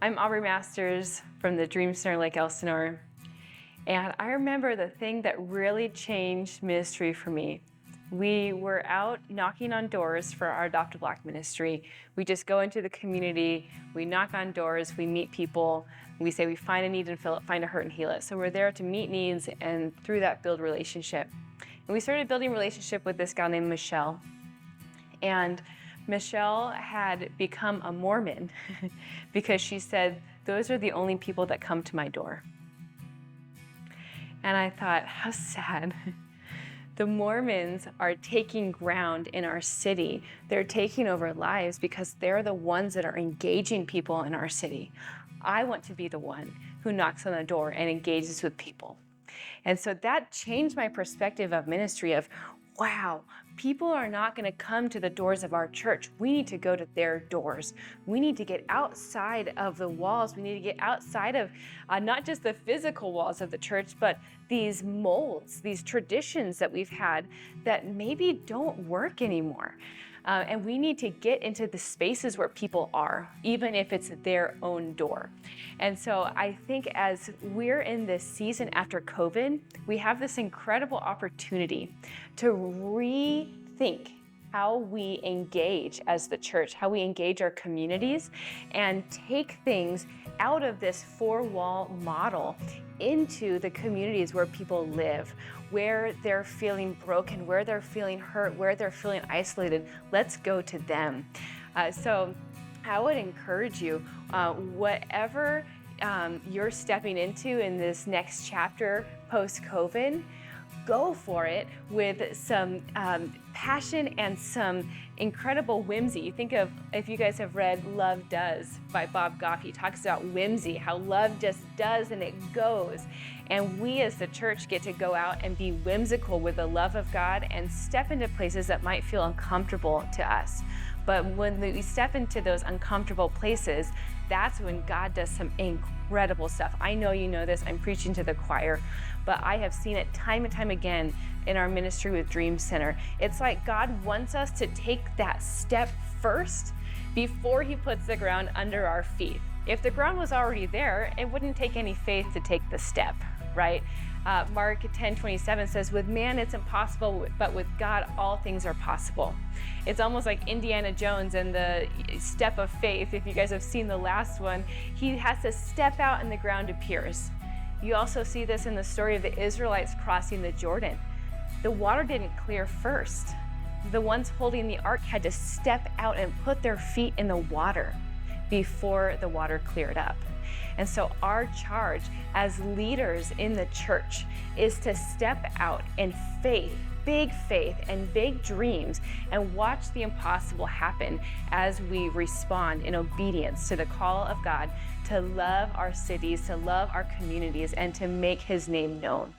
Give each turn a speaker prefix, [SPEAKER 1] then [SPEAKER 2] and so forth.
[SPEAKER 1] I'm Aubrey Masters from the Dream Center Lake Elsinore. And I remember the thing that really changed ministry for me. We were out knocking on doors for our Adopt a Black ministry. We just go into the community, we knock on doors, we meet people, we say we find a need and fill it, find a hurt and heal it. So we're there to meet needs and through that build relationship. And we started building relationship with this gal named Michelle. And Michelle had become a Mormon because she said, those are the only people that come to my door. And I thought, how sad. The Mormons are taking ground in our city. They're taking over lives because they're the ones that are engaging people in our city. I want to be the one who knocks on the door and engages with people. And so that changed my perspective of ministry of, wow, people are not going to come to the doors of our church. We need to go to their doors. We need to get outside of the walls. We need to get outside of not just the physical walls of the church, but these molds, these traditions that we've had that maybe don't work anymore. And we need to get into the spaces where people are, even if it's their own door. And so I think as we're in this season after COVID, we have this incredible opportunity to rethink how we engage as the church, how we engage our communities, and take things out of this four-wall model into the communities where people live, where they're feeling broken, where they're feeling hurt, where they're feeling isolated. Let's go to them. So I would encourage you, whatever you're stepping into in this next chapter post-COVID, go for it with some passion and some incredible whimsy. You think of, if you guys have read Love Does by Bob Goff, he talks about whimsy, how love just does and it goes. And we as the church get to go out and be whimsical with the love of God and step into places that might feel uncomfortable to us. But when we step into those uncomfortable places, that's when God does some incredible stuff. I know you know this, I'm preaching to the choir, but I have seen it time and time again in our ministry with Dream Center. It's like God wants us to take that step first before he puts the ground under our feet. If the ground was already there, it wouldn't take any faith to take the step, right? Mark 10:27 says, with man it's impossible, but with God all things are possible. It's almost like Indiana Jones and the step of faith. If you guys have seen the last one, he has to step out and the ground appears. You also see this in the story of the Israelites crossing the Jordan. The water didn't clear first. The ones holding the ark had to step out and put their feet in the water before the water cleared up. And so our charge as leaders in the church is to step out in faith and big dreams and watch the impossible happen as we respond in obedience to the call of God to love our cities, to love our communities, and to make his name known.